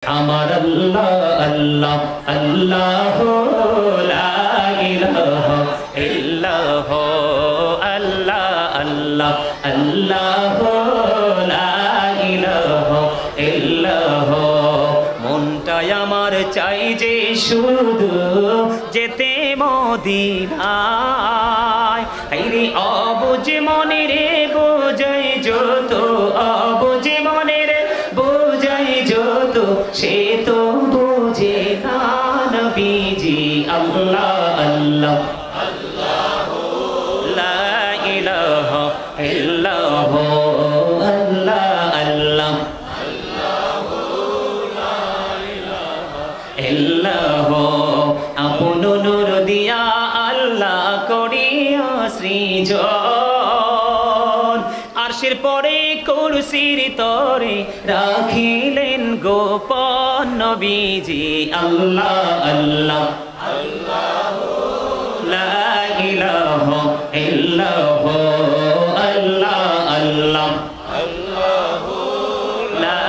আমার আল্লাহ আল্লাহ আল্লাহ লা ইলাহা ইল্লাহ আল্লাহ আল্লাহ আল্লাহ লা ইলাহা ইল্লাহ মনটাই আমার চাই যে শুধু যেতে মদিনায় আইরে অবুঝ মনে রে বোঝাই যত অবুঝ মনে রে বোঝাই যত সে তো বোঝে না নবীজি আল্লাহ আল্লাহ আল্লাহ লা ইলাহা ইল্লাল্লাহ আল্লাহ আল্লাহ আপন নূর দিয়া আল্লাহ করিয়া সৃজন আরশের পরে কুরসির তরে রাখিলেন গোপন নবীজি আল্লাহ আল্লাহ আল্লাহ লা ইলাহা ইল্লাল্লাহ আল্লাহ আল্লাহ আল্লাহ লা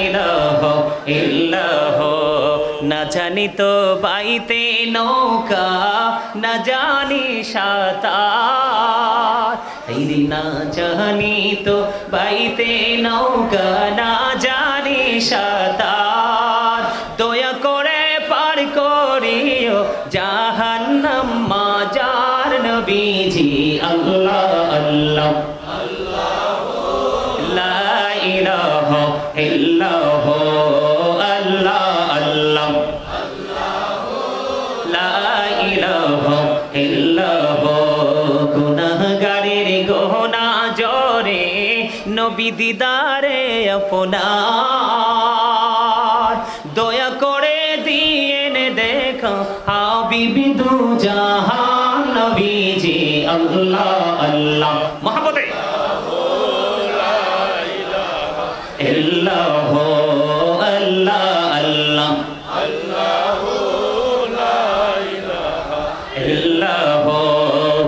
ইলাহা ইল্লাল্লাহ না জানি তো বাইতে নৌকা না জানি সাঁতার আইরে না জানি তো বাইতে নৌকা না জানি সাঁতার দয়া করে পার করিও জাহান্নাম মাজার নবীজি আল্লাহ আল্লাহ আল্লাহ লা ইলাহা ইল্লাল্লাহ আল্লাহ আল্লাহ লা ইলাহা ইল্লাল্লাহ গুনাহগারের গহনা জরে নবী দিদারে আপনার দয়া করে দিয়েন দেখা হাবিবি দু জাহান নবীজি আল্লাহ আল্লাহ মহব্বতে লা ইলাহা ইল্লাল্লাহ আল্লাহ আল্লাহ আল্লাহ লা ইলাহা ইল্লাল্লাহ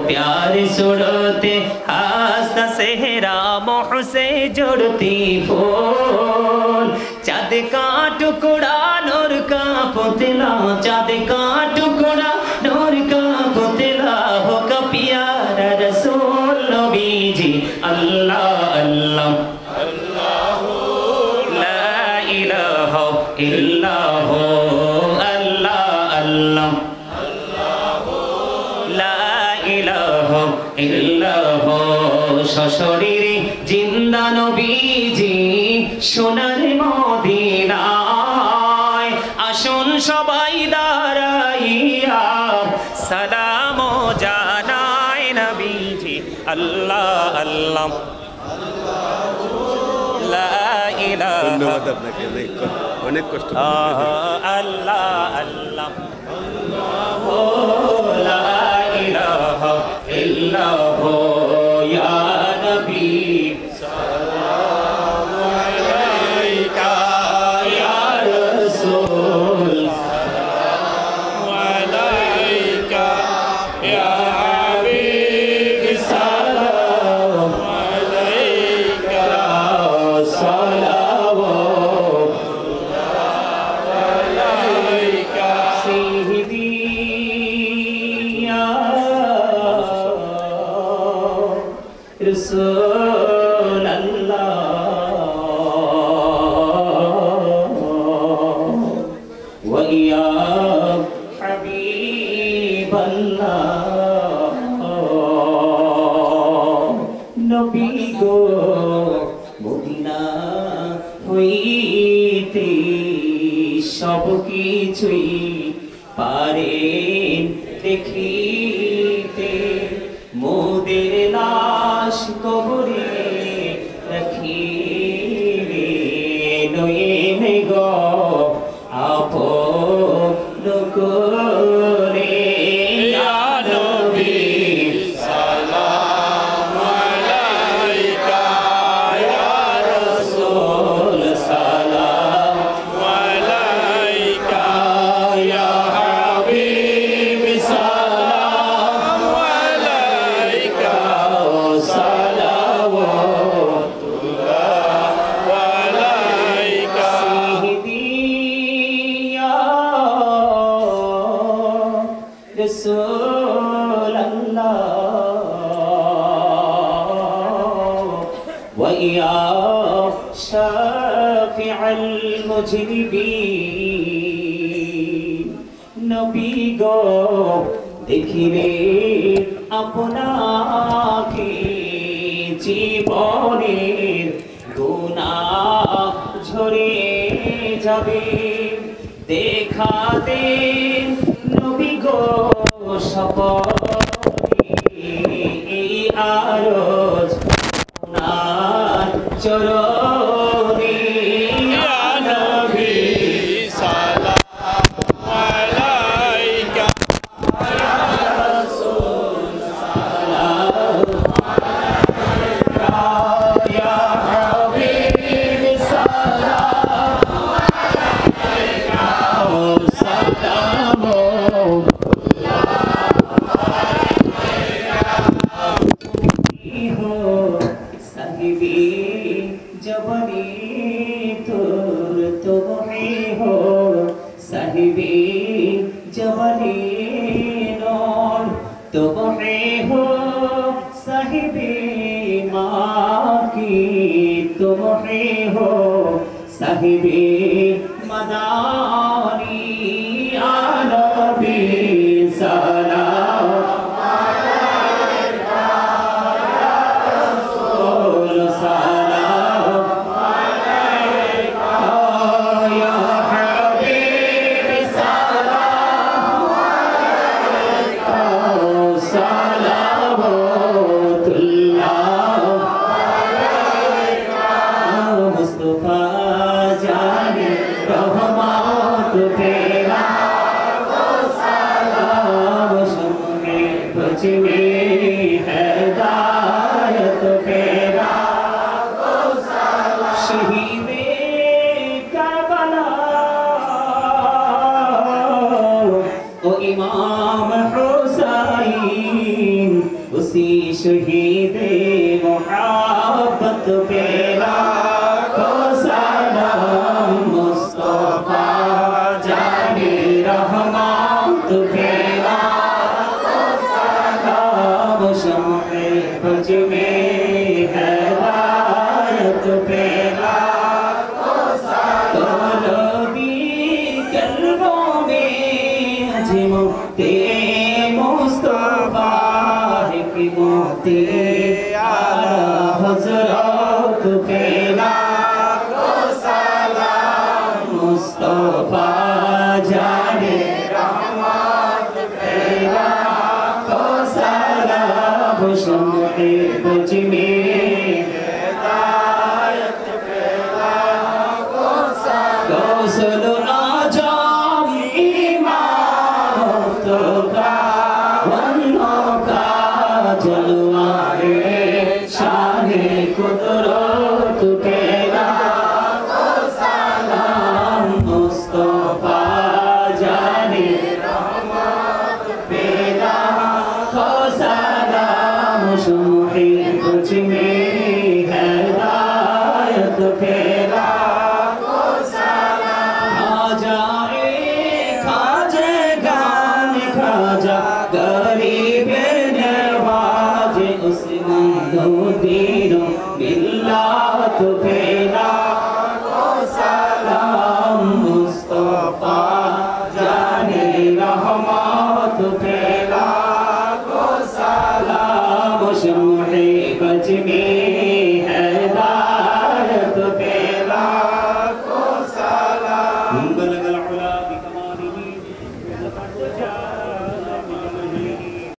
प्यार सुरते हासा सेहरा मोह से जुड़ती फूल चाँद का टुकड़ा नूर का पुतला चाँद का टुकड़ा नूर का पुतला हो का प्यारा रसूल नबीजी अल्लाह अल्लाह अल्लाह ला इलाहा इल्लाल्लाह अल्लाह अल्लाह সশরীরে জিন্দা নবীজি সোনার মদিনায় আসুন সবাই দাঁড়াইয়া সালাম জানায় নবীজি আল্লাহ আল্লাহ লা ইলাহা ধন্যবাদ আপনাকে অনেক কষ্ট আল্লাহ আল্লাহ লা ইলাহা ইল্লাল্লাহ ইয়া নবী সালামু আলাইকা ইয়া রাসূল সালামু আলাইকা ইয়া হাবিব সালামু আলাইকা সালাওয়াতু আলাইকা সাইয়্যিদি رسول الله ويا حبيب الله নবী গো মদিনা হইতে সব কিছুই পারেন দেখিতে মোদের লাশ কবরে রাখিলে নয়ন গো আপন করে ইয়া নবী সালামু আলাইকা ইয়া রাসূল সালামু আলাইকা ইয়া হাবিব সালামু আলাইকা সালাওয়াত رسول الله ويا شافع المجرمين নবী গো দেখিলে আপনাকে জীবনের গুনাহ ঝরে যাবে দেখা দেন নবী গো সপনে এই আরজ আপনার চরণে ইয়া নবী সালাম আলাইকা ইয়া রাসূল সালাম আলাইকা ইয়া হাবিব সালাম আলাইকা সালাম साहिबी जवानी तुर तुम्हें हो साहिबी जवानी नौर तुम्हें हो साहिबी माँ की तुम्हें हो साहिबी मदानी आनबी सलाम शहीद मोहब्बत पे लाखो सलाम मुस्तफा जाने रहमत पे लाखो सलाम शम्मे बज में हिदायत पे लाखो सलाम तलबी कल्बों में अजमते मुस्तफा मोती आला हज़रत पे लाखो सलाम मुस्तफा जाने रहमत पे लाखो सलाम शम्मे बज में हिदायत पे लाखो सलाम गौसल आजम इमाम मुस्तफा जलवाए शाने कुदरत पे लाखो सलाम मुस्तफा जाने रहमत पे लाखो सलाम शम्मे बज में हिदायत पे लाखो सलाम खाजाए खाजे गान खाजा गरीब दीनो मिल्लत पे लाखो सलाम मुस्तफा जाने रहमत पे लाखो सलाम शम्मे बज में हिदायत पे लाखो सलाम